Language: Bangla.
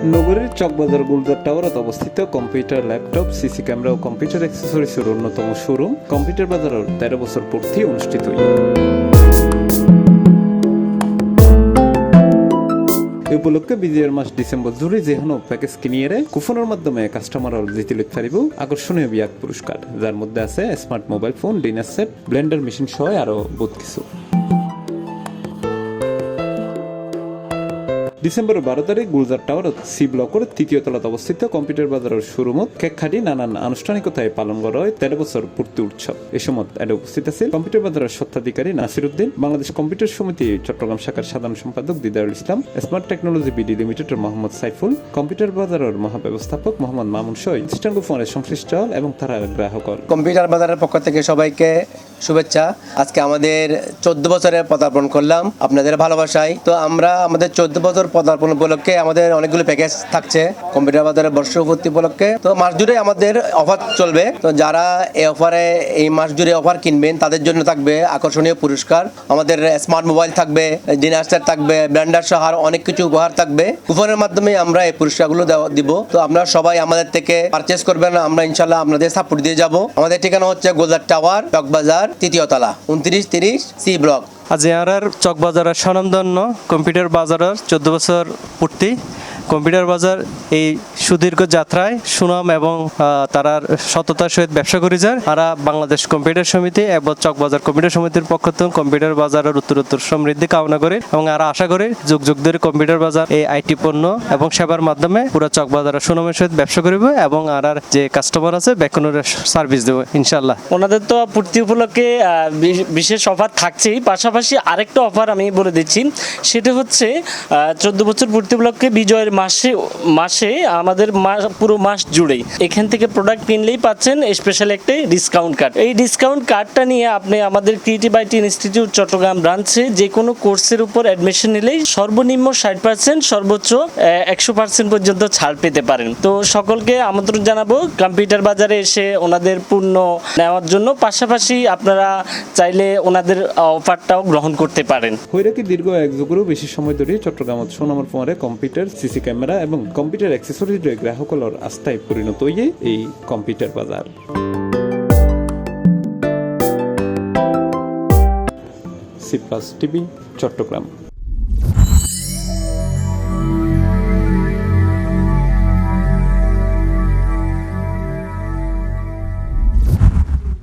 নগরীর চকবাজার গুলজার টাওয়ারত অবস্থিত কম্পিউটার, ল্যাপটপ, সিসি ক্যামেরা ও কম্পিউটার অ্যাক্সেসরিজের অন্যতম শোরুম কম্পিউটার বাজারের 13 বছর পূর্তি অনুষ্ঠিত এই উপলক্ষে বিজয়ের মাস ডিসেম্বর জুড়ে যেহানো প্যাকেজ কিনিয়ে কুপনের মাধ্যমে কাস্টমার জিতে পারিব আকর্ষণীয় বিয়াক পুরস্কার, যার মধ্যে আছে smart mobile phone, dinner set, Blender machine সহ আরো বহুত কিছু। ডিসেম্বরের 12 তারিখ গুলজার টাওয়ার সি ব্লকের 3য় তলাত অবস্থিত কম্পিউটার বাজারের শোরুমত কেক খাটি নানান আনুষ্ঠানিকতায় পালন করা হয় 13 বছর পূর্তি উৎসব। এ সময় উপস্থিত আছে কম্পিউটার বাজারের স্বত্বাধিকারী নাসির উদ্দিন, বাংলাদেশ কম্পিউটার সমিতি চট্টগ্রাম শাখার সাধারণ সম্পাদক দিদারুল ইসলাম, স্মার্ট টেকনোলজি বিডি লিমিটেডের মোহাম্মদ সাইফুল, কম্পিউটার বাজারের মহাব্যবস্থাপক মোহাম্মদ মামুন সহ প্রতিষ্ঠান ফোনের সংশ্লিষ্ট এবং তারা গ্রাহক। কম্পিউটার বাজারের পক্ষ থেকে সবাইকে শুভেচ্ছা। আজকে আমাদের 14 বছরে পদার্পণ করলাম আপনাদের ভালোবাসায়। তো আমরা আমাদের 14 বছর পদার্পণ উপলক্ষে আমাদের অনেকগুলো প্যাকেজ থাকছে কম্পিউটার বাজারের বর্ষপূর্তি উপলক্ষে। তো মাস জুড়ে আমাদের অফার চলবে। তো যারা এই মাস জুড়ে অফার কিনবেন তাদের জন্য থাকবে আকর্ষণীয় পুরস্কার। আমাদের স্মার্ট মোবাইল থাকবে, ডিনার সেট থাকবে, ব্লেন্ডার সহ অনেক কিছু উপহার থাকবে। কুপনের মাধ্যমে আমরা এই পুরস্কারগুলো দিব। তো আপনারা সবাই আমাদের থেকে পারচেস করবেন, আমরা ইনশাল্লাহ আপনাদের সাপোর্ট দিয়ে যাব। আমাদের ঠিকানা হচ্ছে গুলজার টাওয়ার, চকবাজার, 3য় তলা, 2930 সি ব্লক। আজিয়ারার চকবাজারের স্বনামধন্য কম্পিউটার বাজারের 14 বছর পূর্তি। কম্পিউটার বাজার এই সুদীর্ঘ যাত্রায় সুনাম এবং তারার সততার সহিত ব্যবসা করে যায়। তারা বাংলাদেশ কম্পিউটার সমিতি এবং চকবাজার কম্পিউটার সমিতির পক্ষ থেকে কম্পিউটার বাজারের উত্তরোত্তর সমৃদ্ধি কামনা করে এবং আর আশা করে যুগ যুগ ধরে কম্পিউটার বাজার এই আইটি পণ্য এবং সেবার মাধ্যমে পুরো চকবাজারের সুনামের সহিত ব্যবসা করবে এবং আর যে কাস্টমার আছে বেকনের সার্ভিস দেবে ইনশাল্লাহ। ওনাদের তো পূর্তি উপলক্ষে বিশেষ অফার থাকছেই, পাশাপাশি আরেকটা অফার আমি বলে দিচ্ছি। সেটা হচ্ছে 14 বছর পূর্তি উপলক্ষে বিজয়ের মাসে আমাদের পুরো মাস জুড়েই এখান থেকে প্রোডাক্ট কিনলেই পাচ্ছেন স্পেশাল একটা ডিসকাউন্ট কার্ড। এই ডিসকাউন্ট কার্ডটা নিয়ে আপনি আমাদের ক্রিয়েটিভ আইটি ইনস্টিটিউট চট্টগ্রাম ব্রাঞ্চে যে কোনো কোর্সের উপর অ্যাডমিশন নিলেই সর্বনিম্ন 60%, সর্বোচ্চ 100% পর্যন্ত ছাড় পেতে পারেন। তো সকলকে আমন্ত্রণ জানাবো কম্পিউটার বাজারে এসে ওনাদের পণ্য নেওয়ার জন্য। পাশাপাশি আপনারা চাইলে ওনাদের অফারটাও গ্রহণ করতে পারেন। হইরাকি দীর্ঘ 1 যুগেরও বেশি সময় ধরে চট্টগ্রাম সুনামের পরে কম্পিউটার, সিসি ক্যামেরা এবং কম্পিউটার অ্যাক্সেসরিজ গ্রাহকর আস্থায় পরিণত হয়ে এই কম্পিউটার বাজার। C plus TV, Chittagong.